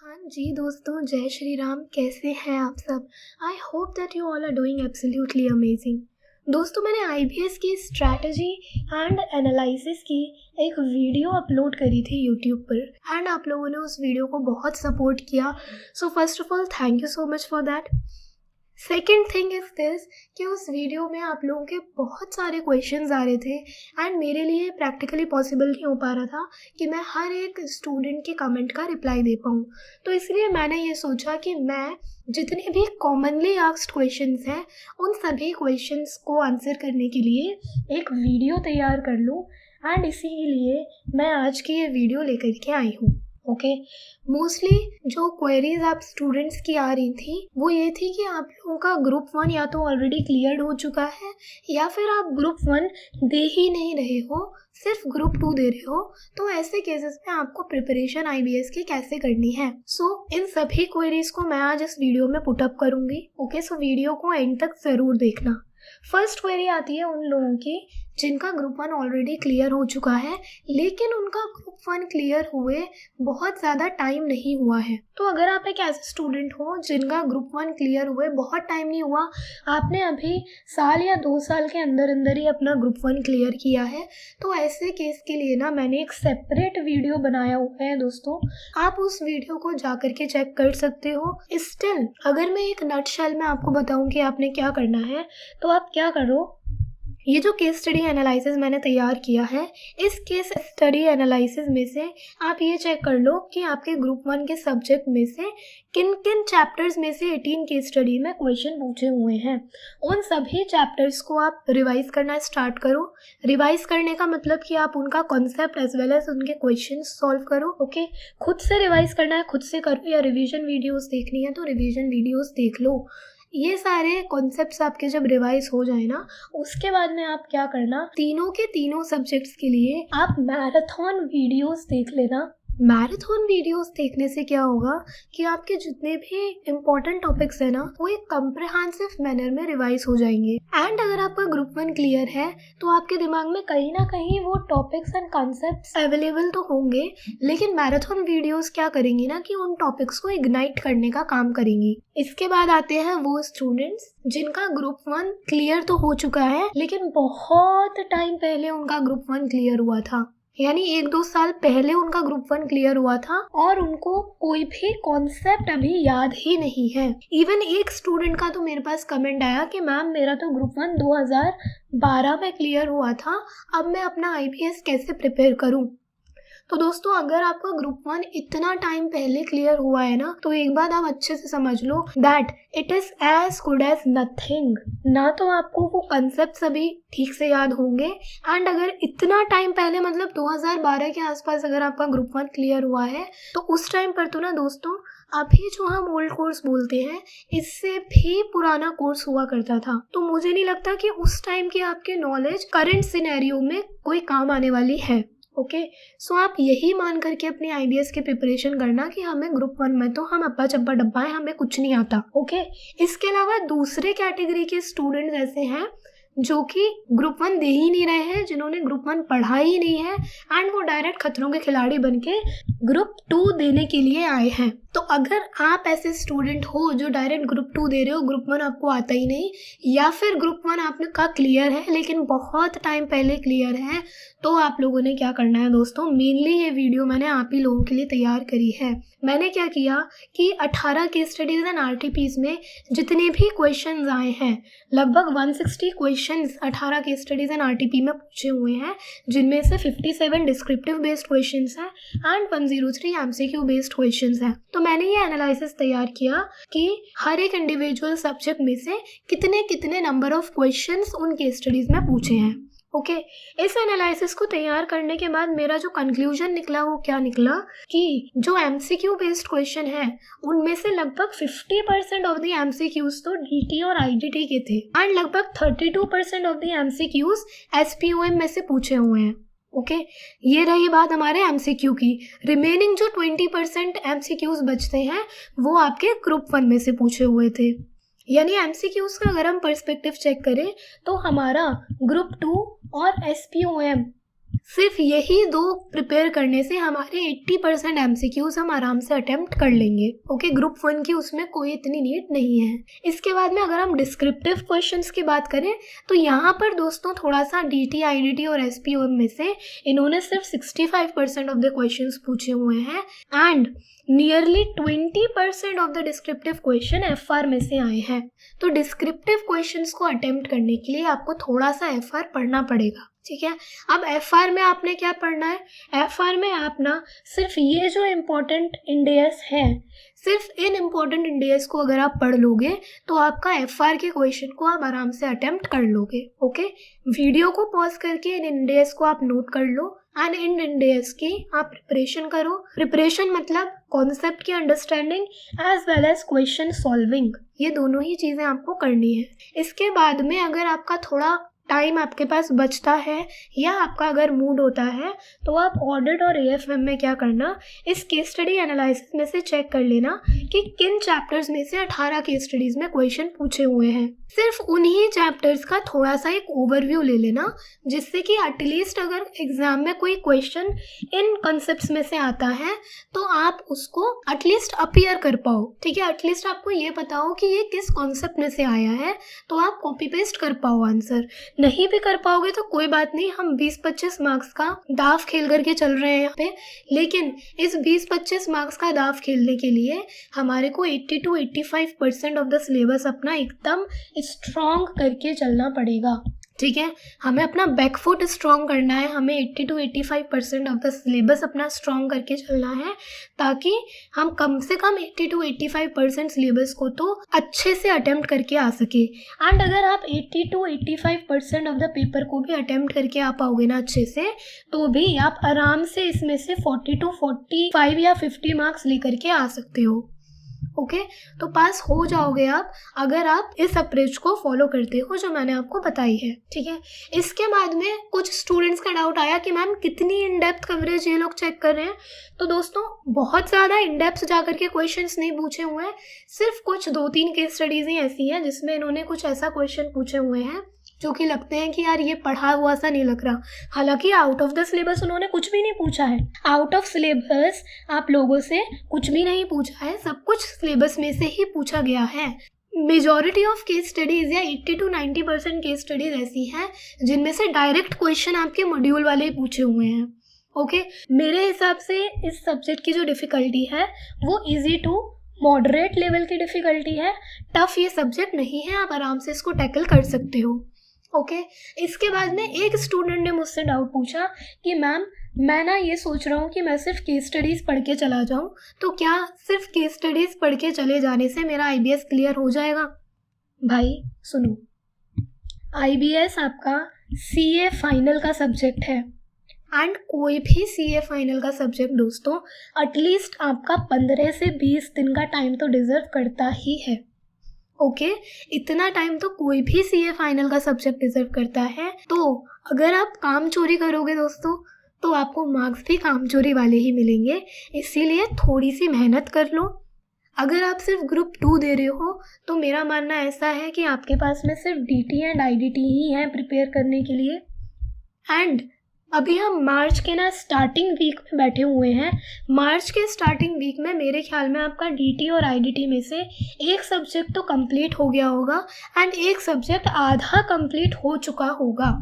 हाँ जी दोस्तों, जय श्री राम। कैसे हैं आप सब? I hope that you all are doing absolutely amazing. दोस्तों, मैंने आईबीएस की स्ट्रैटेजी एंड एनालिसिस की एक वीडियो अपलोड करी थी यूट्यूब पर एंड आप लोगों ने उस वीडियो को बहुत सपोर्ट किया। So first of all thank you so much for that. Second thing is this कि उस वीडियो में आप लोगों के बहुत सारे क्वेश्चंस आ रहे थे एंड मेरे लिए प्रैक्टिकली पॉसिबल नहीं हो पा रहा था कि मैं हर एक स्टूडेंट के कमेंट का रिप्लाई दे पाऊँ। तो इसलिए मैंने ये सोचा कि मैं जितने भी कॉमनली आस्क्ड क्वेश्चंस हैं उन सभी क्वेश्चंस को आंसर करने के लिए एक वीडियो तैयार कर लूँ एंड इसीलिए मैं आज की ये वीडियो लेकर के आई हूँ। ओके, मोस्टली जो क्वेरीज आप स्टूडेंट्स की आ रही थी वो ये थी कि आप लोगों का ग्रुप 1 या तो ऑलरेडी क्लियर्ड हो चुका है या फिर आप ग्रुप 1 दे ही नहीं रहे हो, सिर्फ ग्रुप 2 दे रहे हो। तो ऐसे केसेस में आपको प्रिपरेशन आईबीएस की कैसे करनी है। सो इन सभी क्वेरीज को मैं आज इस वीडियो में पुटअप करूँगी। ओके, सो वीडियो को एंड तक ज़रूर देखना। फर्स्ट क्वेरी आती है उन लोगों की जिनका ग्रुप 1 ऑलरेडी क्लियर हो चुका है लेकिन उनका ग्रुप 1 क्लियर हुए बहुत ज़्यादा टाइम नहीं हुआ है। तो अगर आप एक ऐसे स्टूडेंट हो जिनका ग्रुप 1 क्लियर हुए बहुत टाइम नहीं हुआ, आपने अभी साल या 2 साल के अंदर अंदर ही अपना ग्रुप 1 क्लियर किया है, तो ऐसे केस के लिए ना मैंने एक सेपरेट वीडियो बनाया हुआ है दोस्तों। आप उस वीडियो को जा करके चेक कर सकते हो। स्टिल अगर मैं एक नटशेल में आपको बताऊं कि आपने क्या करना है, तो आप क्या करो, ये जो केस स्टडी एनालिसिस मैंने तैयार किया है, इस केस स्टडी एनालिसिस में से आप ये चेक कर लो कि आपके ग्रुप 1 के सब्जेक्ट में से किन किन चैप्टर्स में से 18 केस स्टडी में क्वेश्चन पूछे हुए हैं। उन सभी चैप्टर्स को आप रिवाइज करना स्टार्ट करो। रिवाइज करने का मतलब कि आप उनका कॉन्सेप्ट एज वेल एज उनके क्वेश्चन सॉल्व करो। ओके, खुद से रिवाइज करना है खुद से करो, या रिवीजन वीडियोस देखनी है तो रिवीजन वीडियोस देख लो। ये सारे कॉन्सेप्ट्स आपके जब रिवाइज हो जाए ना, उसके बाद में आप क्या करना, तीनों के तीनों सब्जेक्ट्स के लिए आप मैराथन वीडियोस देख लेना। मैराथन वीडियोस देखने से क्या होगा कि आपके जितने भी इम्पोर्टेंट टॉपिक्स है ना वो एक कम्प्रिहेंसिव मैनर में रिवाइज हो जाएंगे। एंड अगर आपका ग्रुप 1 क्लियर है तो आपके दिमाग में कहीं ना कहीं वो टॉपिक्स एंड कॉन्सेप्ट्स अवेलेबल तो होंगे, लेकिन मैराथन वीडियोस क्या करेंगी ना कि उन टॉपिक्स को इग्नाइट करने का काम करेंगी। इसके बाद आते हैं वो स्टूडेंट्स जिनका ग्रुप 1 क्लियर तो हो चुका है लेकिन बहुत टाइम पहले उनका ग्रुप 1 क्लियर हुआ था, यानी 1-2 साल पहले उनका ग्रुप 1 क्लियर हुआ था और उनको कोई भी कॉन्सेप्ट अभी याद ही नहीं है। इवन एक स्टूडेंट का तो मेरे पास कमेंट आया कि मैम मेरा तो ग्रुप 1 2012 में क्लियर हुआ था, अब मैं अपना आईबीएस कैसे प्रिपेयर करूं। तो दोस्तों, अगर आपका ग्रुप 1 इतना टाइम पहले क्लियर हुआ है ना, तो एक बात आप अच्छे से समझ लो that it is as good as nothing. ना तो आपको वो कंसेप्ट अभी ठीक से याद होंगे, एंड अगर इतना टाइम पहले मतलब 2012 के आसपास अगर आपका ग्रुप 1 क्लियर हुआ है, तो उस टाइम पर तो ना दोस्तों अभी जो हम ओल्ड कोर्स बोलते हैं इससे भी पुराना कोर्स हुआ करता था। तो मुझे नहीं लगता कि उस टाइम की आपकी नॉलेज करंट सिनेरियो में कोई काम आने वाली है। ओके, सो आप यही मान करके अपनी आईबीएस की प्रिपरेशन करना कि हमें ग्रुप 1 में तो हम अब्बा चब्बा डब्बा है, हमें कुछ नहीं आता। ओके, इसके अलावा दूसरे कैटेगरी के स्टूडेंट्स ऐसे हैं जो कि ग्रुप 1 दे ही नहीं रहे हैं, जिन्होंने ग्रुप 1 पढ़ा ही नहीं है एंड वो डायरेक्ट खतरों के खिलाड़ी बन के ग्रुप 2 देने के लिए आए हैं। तो अगर आप ऐसे स्टूडेंट हो जो डायरेक्ट ग्रुप 2 दे रहे हो, ग्रुप 1 आपको आता ही नहीं, या फिर ग्रुप 1 आपने का क्लियर है लेकिन बहुत टाइम पहले क्लियर है, तो आप लोगों ने क्या करना है दोस्तों, मेनली ये वीडियो मैंने आप ही लोगों के लिए तैयार करी है। मैंने क्या किया कि 18 केस स्टडीज एंड आरटीपीज में जितने भी क्वेश्चंस आए हैं, लगभग 160 questions 18 case studies and RTP में पूछे हुए हैं, जिनमें से 57 डिस्क्रिप्टिव बेस्ड क्वेश्चंस हैं एंड 103 एमसीक्यू बेस्ड क्वेश्चंस हैं। तो मैंने ये एनालिसिस तैयार किया कि हर एक इंडिविजुअल सब्जेक्ट में से कितने कितने नंबर ऑफ क्वेश्चंस उन केस स्टडीज में पूछे हैं। ओके, इस एनालिसिस को तैयार करने के बाद मेरा जो कंक्लूजन निकला वो क्या निकला कि जो एमसीक्यू बेस्ड क्वेश्चन है उनमें से लगभग 50% ऑफ द एमसीक्यूज तो डीटी और आईडीटी के थे एंड लगभग 32% ऑफ द एमसीक्यूज एसपीओएम में से पूछे हुए हैं। ओके, ये रही बात हमारे एमसीक्यू की। रिमेनिंग जो 20% एमसीक्यूज बचते हैं वो आपके ग्रुप 1 में से पूछे हुए थे। यानी एमसीक्यूज का अगर हम पर्सपेक्टिव चेक करें तो हमारा ग्रुप 2 और एसपीओएम सिर्फ यही 2 प्रिपेयर करने से हमारे 80% MCQs हम आराम से अटेम्प्ट कर लेंगे। ओके, ग्रुप 1 की उसमें कोई इतनी नीड नहीं है। इसके बाद में अगर हम डिस्क्रिप्टिव क्वेश्चंस की बात करें तो यहाँ पर दोस्तों थोड़ा सा DT, IDT और SPOM में से इन्होंने सिर्फ 65% ऑफ द क्वेश्चंस पूछे हुए हैं and nearly 20% of the descriptive question FR में से आए हैं। तो डिस्क्रिप्टिव क्वेश्चंस को अटेम्प्ट करने के लिए आपको थोड़ा सा FR पढ़ना पड़ेगा, ठीक है। अब FR में आपने क्या पढ़ना है? FR में आप ना सिर्फ ये जो इम्पोर्टेंट इंडेस है, सिर्फ इन इम्पोर्टेंट इंडेस को अगर आप पढ़ लोगे तो आपका FR के क्वेश्चन को आप आराम से अटेम्प्ट कर लोगे। ओके, वीडियो को पॉज करके इन इंडेस को आप नोट कर लो एंड इन इंडेस की आप प्रिपरेशन करो। प्रिपरेशन मतलब कॉन्सेप्ट की understanding as well as question solving, ये दोनों ही चीज़ें आपको करनी है। इसके बाद में अगर आपका थोड़ा टाइम आपके पास बचता है या आपका अगर मूड होता है तो आप ऑडिट और AFM में क्या करना, इस केस स्टडी एनालिसिस में से चेक कर लेना कि किन चैप्टर्स में से 18 केस स्टडीज़ में क्वेश्चन पूछे हुए हैं। सिर्फ उन्हीं चैप्टर्स का थोड़ा सा एक ओवरव्यू ले लेना, जिससे कि एटलीस्ट अगर एग्जाम में कोई क्वेश्चन इन कॉन्सेप्ट्स में से आता है तो आप उसको एटलीस्ट अपीयर कर पाओ, ठीक है। एटलीस्ट आपको ये पता हो कि ये किस कॉन्सेप्ट में से आया है, तो आप कॉपी पेस्ट कर पाओ आंसर। नहीं भी कर पाओगे तो कोई बात नहीं, हम 20-25 मार्क्स का दाव खेल करके चल रहे हैं यहाँ पे, लेकिन इस 20-25 मार्क्स का दाव खेलने के लिए हमारे को 80 to 85% ऑफ द सिलेबस अपना एकदम स्ट्रॉन्ग करके चलना पड़ेगा, ठीक है। हमें अपना बैकफुट स्ट्रॉन्ग करना है, हमें 80 to 85% ऑफ द सिलेबस अपना स्ट्रॉन्ग करके चलना है, ताकि हम कम से कम 80 to 85% सिलेबस को तो अच्छे से अटेम्प्ट करके आ सके। एंड अगर आप 80 to 85% ऑफ द पेपर को भी अटेम्प्ट करके आ पाओगे ना अच्छे से, तो भी आप आराम से इसमें से 40 to 45 या 50 मार्क्स लेकर के आ सकते हो। ओके, तो पास हो जाओगे आप अगर आप इस अप्रोच को फॉलो करते हो जो मैंने आपको बताई है, ठीक है। इसके बाद में कुछ स्टूडेंट्स का डाउट आया कि मैम कितनी इन डेप्थ कवरेज ये लोग चेक कर रहे हैं। तो दोस्तों बहुत ज़्यादा इन डेप्थ जा करके क्वेश्चंस नहीं पूछे हुए हैं, सिर्फ कुछ 2-3 केस स्टडीज़ ही ऐसी हैं जिसमें इन्होंने कुछ ऐसा क्वेश्चन पूछे हुए हैं जो कि लगते हैं कि यार ये पढ़ा हुआ सा नहीं लग रहा। हालांकि आउट ऑफ द सिलेबस उन्होंने कुछ भी नहीं पूछा है, आउट ऑफ सिलेबस आप लोगों से कुछ भी नहीं पूछा है, सब कुछ सिलेबस में से ही पूछा गया है। मेजॉरिटी ऑफ केस स्टडीज़ या 80 to 90% केस स्टडीज़ ऐसी हैं जिनमें से डायरेक्ट क्वेश्चन आपके मॉड्यूल वाले ही पूछे हुए हैं। ओके, मेरे हिसाब से इस सब्जेक्ट की जो डिफ़िकल्टी है वो ईजी टू मॉडरेट लेवल की डिफ़िकल्टी है। टफ ये सब्जेक्ट नहीं है, आप आराम से इसको टैकल कर सकते हो। ओके, इसके बाद में एक स्टूडेंट ने मुझसे डाउट पूछा कि मैम मैं ना ये सोच रहा हूँ कि मैं सिर्फ केस स्टडीज़ पढ़ के चला जाऊँ, तो क्या सिर्फ केस स्टडीज़ पढ़ के चले जाने से मेरा IBS क्लियर हो जाएगा? भाई सुनो, IBS आपका CA फाइनल का सब्जेक्ट है एंड कोई भी CA फाइनल का सब्जेक्ट दोस्तों एटलीस्ट आपका 15 से 20 दिन का टाइम तो डिज़र्व करता ही है। ओके, इतना टाइम तो कोई भी CA फाइनल का सब्जेक्ट डिजर्व करता है। तो अगर आप काम चोरी करोगे दोस्तों तो आपको मार्क्स भी काम चोरी वाले ही मिलेंगे, इसीलिए थोड़ी सी मेहनत कर लो। अगर आप सिर्फ ग्रुप 2 दे रहे हो तो मेरा मानना ऐसा है कि आपके पास में सिर्फ DT एंड IDT ही है प्रिपेयर करने के लिए। एंड अभी हम मार्च के ना स्टार्टिंग वीक में बैठे हुए हैं। मार्च के स्टार्टिंग वीक में मेरे ख्याल में आपका DT और IDT में से एक सब्जेक्ट तो कंप्लीट हो गया होगा एंड एक सब्जेक्ट आधा कंप्लीट हो चुका होगा।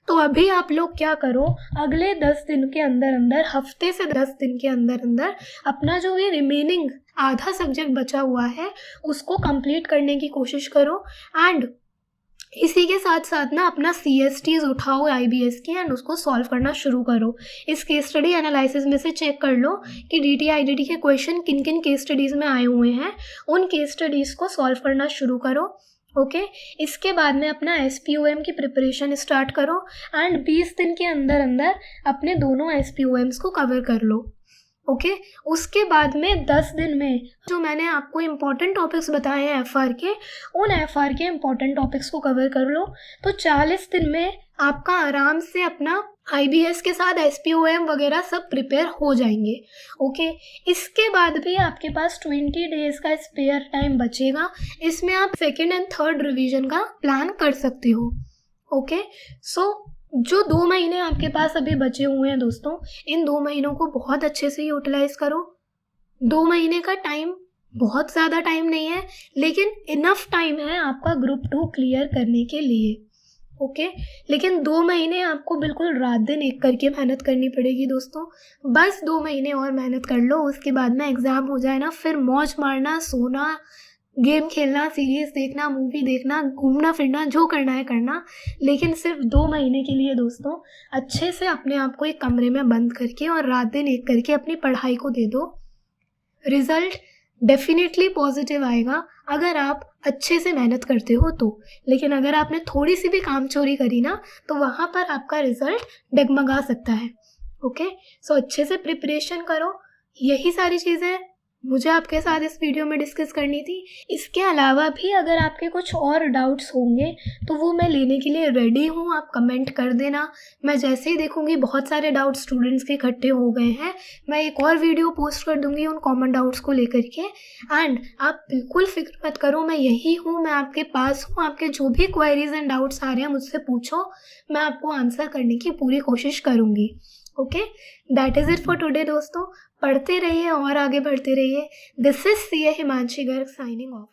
तो अभी आप लोग क्या करो, अगले 10 दिन के अंदर अंदर, हफ्ते से 10 दिन के अंदर अंदर अपना जो भी रिमेनिंग आधा सब्जेक्ट बचा हुआ है उसको कंप्लीट करने की कोशिश करो। एंड इसी के साथ साथ ना अपना CSTs उठाओ IBS की एंड उसको सॉल्व करना शुरू करो। इस केस स्टडी एनालिसिस में से चेक कर लो कि DT IDT के क्वेश्चन किन किन केस स्टडीज़ में आए हुए हैं, उन केस स्टडीज़ को सॉल्व करना शुरू करो। ओके, इसके बाद में अपना SPOM की प्रिपरेशन स्टार्ट करो एंड 20 दिन के अंदर अंदर अपने दोनों SPOMs को कवर कर लो। ओके, उसके बाद में 10 दिन में जो मैंने आपको इम्पॉर्टेंट टॉपिक्स बताए हैं FR के, उन FR के इम्पॉर्टेंट टॉपिक्स को कवर कर लो। तो 40 दिन में आपका आराम से अपना IBS के साथ SPOM वगैरह सब प्रिपेयर हो जाएंगे। ओके, इसके बाद भी आपके पास 20 डेज़ का स्पेयर टाइम बचेगा, इसमें आप सेकेंड एंड थर्ड रिवीजन का प्लान कर सकते हो। ओके, सो जो 2 महीने आपके पास अभी बचे हुए हैं दोस्तों, इन 2 महीनों को बहुत अच्छे से यूटिलाइज़ करो। 2 महीने का टाइम बहुत ज़्यादा टाइम नहीं है, लेकिन इनफ टाइम है आपका ग्रुप 2 क्लियर करने के लिए, ओके। लेकिन 2 महीने आपको बिल्कुल रात दिन एक करके मेहनत करनी पड़ेगी दोस्तों। बस 2 महीने और मेहनत कर लो, उसके बाद में एग्ज़ाम हो जाए ना, फिर मौज मारना, सोना, गेम खेलना, सीरीज़ देखना, मूवी देखना, घूमना फिरना, जो करना है करना। लेकिन सिर्फ 2 महीने के लिए दोस्तों अच्छे से अपने आप को एक कमरे में बंद करके और रात दिन एक करके अपनी पढ़ाई को दे दो। रिज़ल्ट डेफिनेटली पॉजिटिव आएगा अगर आप अच्छे से मेहनत करते हो तो। लेकिन अगर आपने थोड़ी सी भी काम चोरी करी ना, तो वहाँ पर आपका रिज़ल्ट डगमगा सकता है, ओके। सो अच्छे से प्रिपरेशन करो। यही सारी चीज़ें मुझे आपके साथ इस वीडियो में डिस्कस करनी थी। इसके अलावा भी अगर आपके कुछ और डाउट्स होंगे तो वो मैं लेने के लिए रेडी हूँ, आप कमेंट कर देना। मैं जैसे ही देखूँगी बहुत सारे डाउट्स स्टूडेंट्स के इकट्ठे हो गए हैं, मैं एक और वीडियो पोस्ट कर दूँगी उन कॉमन डाउट्स को लेकर के। एंड आप बिल्कुल फिक्र मत करो, मैं यही हूँ, मैं आपके पास हूँ। आपके जो भी क्वेरीज एंड डाउट्स आ रहे हैं मुझसे पूछो, मैं आपको आंसर करने की पूरी कोशिश करूँगी, okay. That is it for today दोस्तों। पढ़ते रहिए और आगे बढ़ते रहिए। This is CA Himanshi Garg signing off.